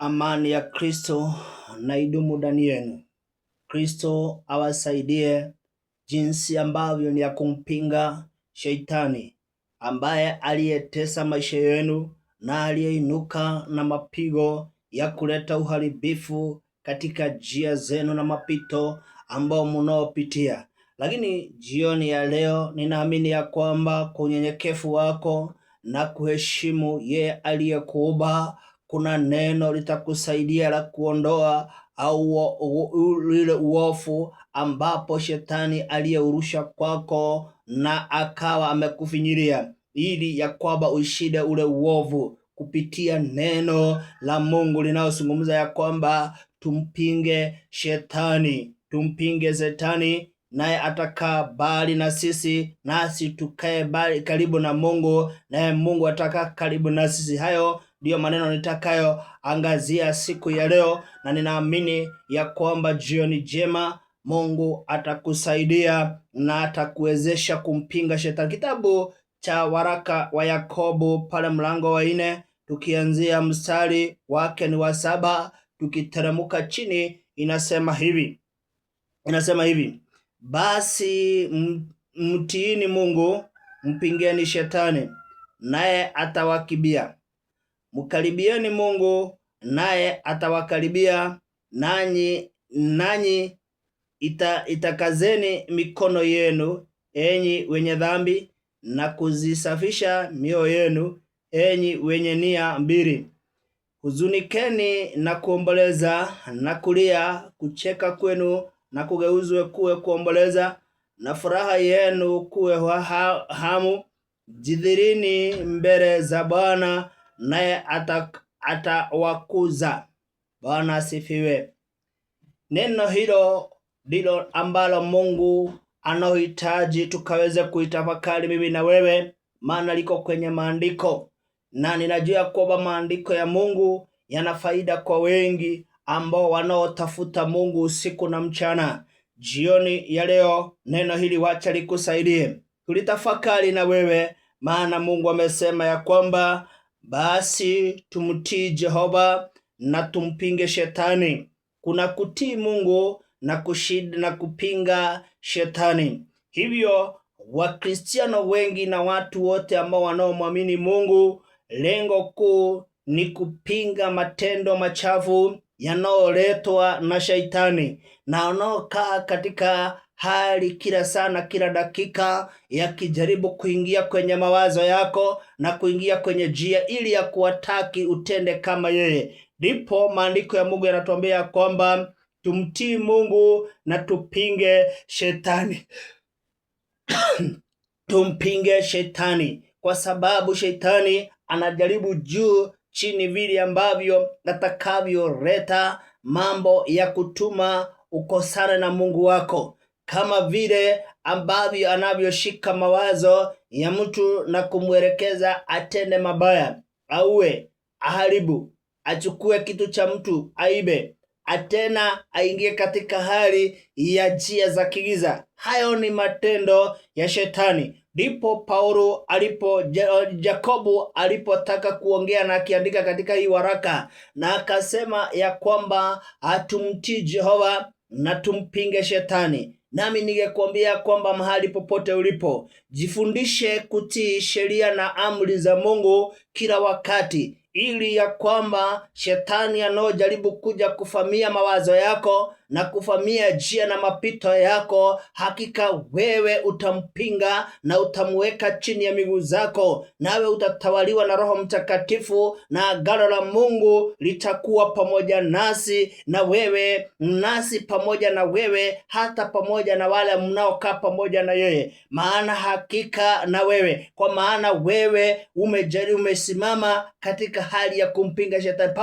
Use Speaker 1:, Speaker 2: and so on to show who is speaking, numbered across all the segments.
Speaker 1: Amani ya Kristo na idumu ndani yenu. Kristo awasaidie jinsi ambavyo ni ya kumpinga Shetani ambaye aliyetesa maisha yenu na aliyeinuka na mapigo ya kuleta uharibifu katika njia zenu na mapito ambao mnaopitia. Lakini jioni ya leo ninaamini ya kwamba kwa unyenyekevu wako na kuheshimu yeye aliyekuumba, kuna neno litakusaidia la kuondoa ile uovu ambapo Shetani aliyeurusha kwako na akawa amekufinyiria, ili ya kwamba ushinde ule uovu kupitia neno la Mungu linalozungumza ya kwamba tumpinge Shetani, naye atakaa mbali na sisi, nasi tukae mbali karibu na Mungu, naye Mungu atakaa karibu na sisi. Hayo ndiyo maneno nitakayo angazia siku ya leo, na ninaamini ya kwamba jioni njema Mungu atakusaidia na atakuwezesha kumpinga Shetani. Kitabu cha waraka wa Yakobo pale mlango wa 4 tukianzia mstari wake ni wa 7 tukiteremka chini, inasema hivi: basi mtiini Mungu, mpingeni Shetani naye atawakimbia. Mkaribieni Mungu naye atawakaribia nanyi. Itakazeni mikono yenu enyi wenye dhambi, na kuzisafisha mioyo yenu enyi wenye nia mbili. Huzunikeni na kuomboleza na kulia, kucheka kwenu na kugeuzwe kuwe kuomboleza, na furaha yenu kuwe hamu. Jidhirini mbele za Bwana, naye atawakuza. Bwana asifiwe. Neno hilo ndilo ambalo Mungu anahitaji tukaweze kuitafakari mimi na wewe, maana liko kwenye maandiko, na ninajua kwamba maandiko ya Mungu yana faida kwa wengi ambao wanaotafuta Mungu usiku na mchana. Jioni ya leo neno hili wacha likusaidie kulitafakari na wewe, maana Mungu amesema ya kwamba basi tumtii Jehova na tumpinge Shetani. Kuna kutii Mungu na kushinda na kupinga Shetani. Hivyo Wakristiano wengi na watu wote ambao wanaomwamini Mungu, lengo kuu ni kupinga matendo machafu yanayoletwa na Shetani, na wanaokaa katika hali kila sana kila dakika yakijaribu kuingia kwenye mawazo yako na kuingia kwenye njia ili ya kuwataki utende kama yeye. Ndipo maandiko ya Mungu yanatuambia kwamba tumtii Mungu na tupinge Shetani. Tumpinge Shetani kwa sababu Shetani anajaribu juu chini vile ambavyo atakavyoleta mambo ya kutuma ukosane na Mungu wako, kama vile ambavyo anavyoshika mawazo ya mtu na kumwelekeza atende mabaya, auwe, aharibu, achukue kitu cha mtu, aibe, atena aingie katika hali ya njia za kigiza. Hayo ni matendo ya Shetani. Ndipo Yakobo alipotaka kuongea na akiandika katika hii waraka, na akasema ya kwamba atumtii Jehova na tumpinge Shetani. Nami ningekuambia kwamba mahali popote ulipo, jifundishe kutii sheria na amri za Mungu kila wakati, ili ya kwamba Shetani anojaribu kuja kufamia mawazo yako na kufamia njia na mapito yako, hakika wewe utampinga na utamweka chini ya miguu zako, nawe utatawaliwa na Roho Mtakatifu, na agano la Mungu litakuwa pamoja nasi na wewe, nasi pamoja na wewe, hata pamoja na wale mnaokaa pamoja na yeye. Maana hakika na wewe, kwa maana wewe umesimama katika hali ya kumpinga Shetani.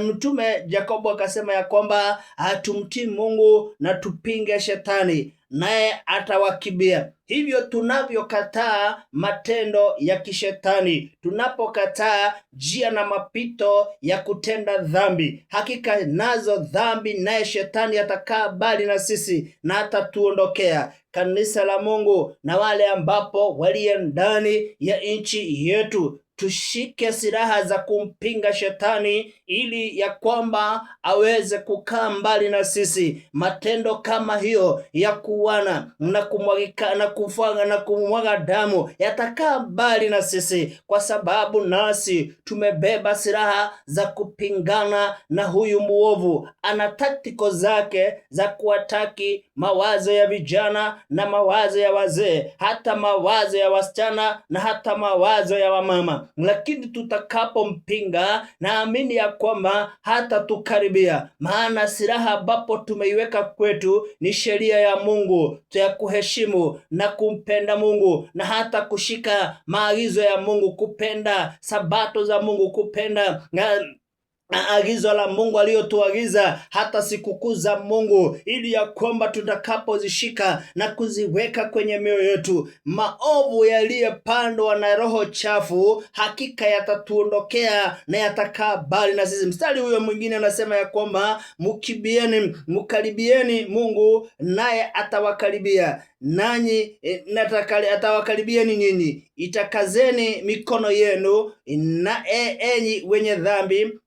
Speaker 1: Mtume Yakobo akasema ya kwamba tumtii Mungu na tupinge Shetani naye atawakimbia. Hivyo tunavyokataa matendo ya kishetani, tunapokataa njia na mapito ya kutenda dhambi, hakika nazo dhambi naye Shetani atakaa mbali na sisi na atatuondokea. Kanisa la Mungu na wale ambapo waliye ndani ya nchi yetu, tushike silaha za kumpinga shetani ili ya kwamba aweze kukaa mbali na sisi. Matendo kama hiyo ya kuuana na kumwagika na kufanga na kumwaga damu yatakaa mbali na sisi, kwa sababu nasi tumebeba silaha za kupingana na huyu muovu. Ana taktiko zake za kuataki mawazo ya vijana na mawazo ya wazee, hata mawazo ya wasichana na hata mawazo ya wamama. Lakini tutakapompinga, naamini ya kwamba hata tukaribia, maana silaha ambapo tumeiweka kwetu ni sheria ya Mungu, ya kuheshimu na kumpenda Mungu, na hata kushika maagizo ya Mungu, kupenda sabato za Mungu, kupenda agizo la Mungu aliyotuagiza, hata sikukuu za Mungu, ili ya kwamba tutakapozishika na kuziweka kwenye mioyo yetu, maovu yaliyopandwa na roho chafu hakika yatatuondokea na yatakaa mbali na sisi. Mstari huyo mwingine anasema ya kwamba mkaribieni Mungu naye atawakaribia nanyi, atawakaribieni nyinyi. Itakazeni mikono yenu na enyi wenye dhambi,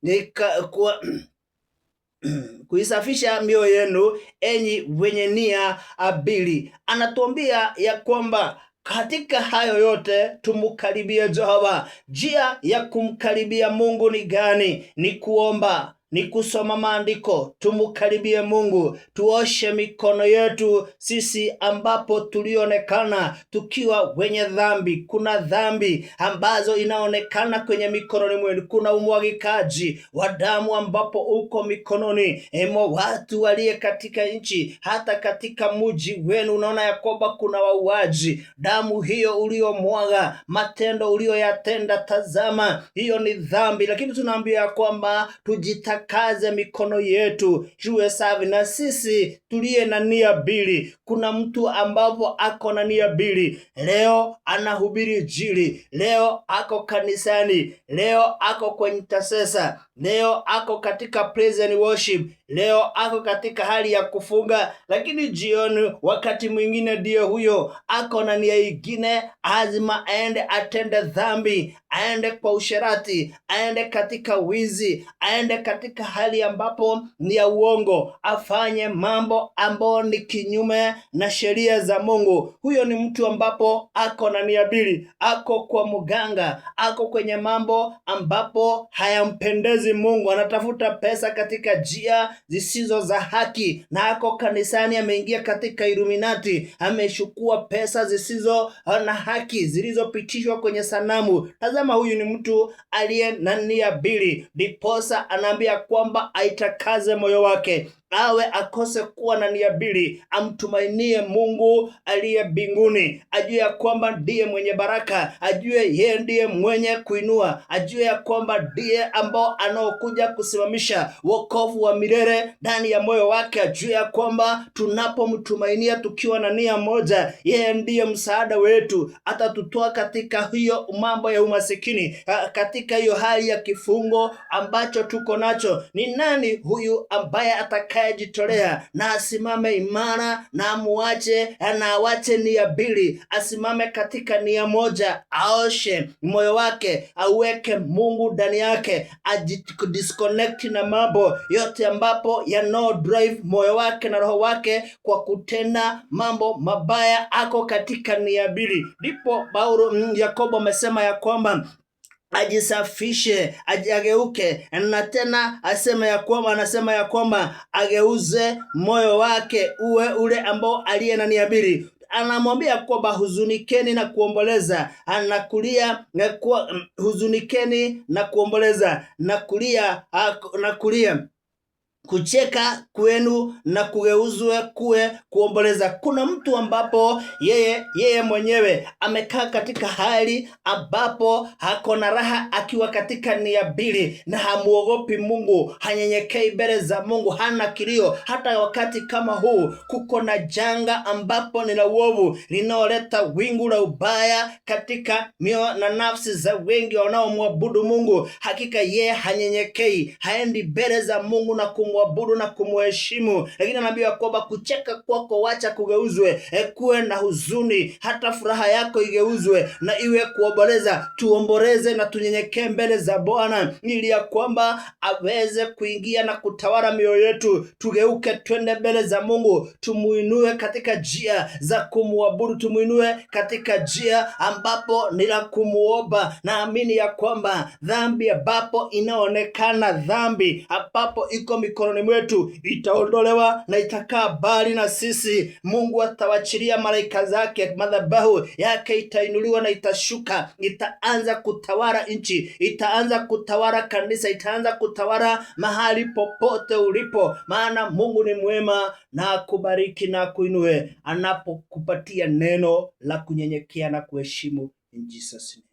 Speaker 1: kuisafisha mioyo yenu enyi wenye nia abili. Anatuambia ya kwamba katika hayo yote tumkaribie Jehova. Njia ya kumkaribia Mungu ni gani? Ni kuomba, ni kusoma maandiko, tumkaribie Mungu, tuoshe mikono yetu sisi ambapo tulionekana tukiwa wenye dhambi. Kuna dhambi ambazo inaonekana kwenye mikononi mwenu. Kuna umwagikaji wa damu ambapo uko mikononi mwa watu waliye katika nchi, hata katika mji wenu unaona ya kwamba kuna wauaji. Damu hiyo uliomwaga, matendo ulioyatenda, tazama, hiyo ni dhambi. Lakini tunaambia ya kwamba tujitakaze mikono yetu iwe safi. Na sisi tuliye na nia mbili, kuna mtu ambapo ako na nia mbili, leo anahubiri Injili, leo ako kanisani, leo ako kwenye intercessor, leo ako katika praise and worship, leo ako katika hali ya kufunga, lakini jioni wakati mwingine ndio huyo ako na nia ingine, azima aende atende dhambi, aende kwa usherati, aende katika wizi, aende katika hali ambapo ni ya uongo, afanye mambo ambayo ni kinyume na sheria za Mungu. Huyo ni mtu ambapo ako na nia mbili, ako kwa mganga, ako kwenye mambo ambapo hayampendezi Mungu, anatafuta pesa katika njia zisizo za haki, na ako kanisani ameingia katika Illuminati, ameshukua pesa zisizo na haki zilizopitishwa kwenye sanamu. Tazama, huyu ni mtu aliye na nia mbili. Ndiposa anaambia kwamba aitakaze moyo wake, awe akose kuwa na nia mbili, amtumainie Mungu aliye mbinguni, ajue ya kwamba ndiye mwenye baraka, ajue yeye ndiye mwenye kuinua, ajue ya kwamba ndiye ambao anaokuja kusimamisha wokovu wa milele ndani ya moyo wake, ajue ya kwamba tunapomtumainia tukiwa na nia moja, yeye ndiye msaada wetu, atatutoa katika hiyo mambo ya umasikini, katika hiyo hali ya kifungo ambacho tuko nacho. Ni nani huyu ambaye atakayejitolea na asimame imara na amuache na awache nia mbili, asimame katika nia moja, aoshe moyo wake, aweke Mungu ndani yake, disconnect na mambo yote ambapo no drive moyo wake na roho wake kwa kutenda mambo mabaya, ako katika nia mbili. Ndipo Yakobo amesema ya kwamba ajisafishe, ageuke, na tena anasema ya kwamba ageuze moyo wake uwe ule ambao aliye na nia mbili. Anamwambia kwamba huzunikeni na kuomboleza, huzunikeni na kuomboleza, na kulia kucheka kwenu na kugeuzwe kuwe kuomboleza. Kuna mtu ambapo yeye mwenyewe amekaa katika hali ambapo hako na raha akiwa katika nia mbili, na hamuogopi Mungu, hanyenyekei mbele za Mungu, hana kilio. Hata wakati kama huu kuko na janga ambapo ni la uovu linaoleta wingu la ubaya katika mioyo na nafsi za wengi wanaomwabudu Mungu, hakika yeye hanyenyekei, haendi mbele za Mungu na kumwabudu na kumheshimu. Lakini anaambiwa kwamba kucheka kwako wacha kugeuzwe kuwe na huzuni, hata furaha yako igeuzwe na iwe kuomboleza. Tuomboleze na tunyenyekee mbele za Bwana ili ya kwamba aweze kuingia na kutawala mioyo yetu. Tugeuke twende mbele za Mungu, tumuinue katika njia za kumwabudu, tumuinue katika njia ambapo ni la kumuomba. Naamini ya kwamba dhambi ambapo inaonekana, dhambi ambapo iko mikononi mwetu itaondolewa na itakaa mbali na sisi. Mungu atawachilia malaika zake, madhabahu yake itainuliwa na itashuka, itaanza kutawala nchi, itaanza kutawala kanisa, itaanza kutawala mahali popote ulipo, maana Mungu ni mwema na akubariki na kuinue anapokupatia neno la kunyenyekea na kuheshimu. In Jesus' name.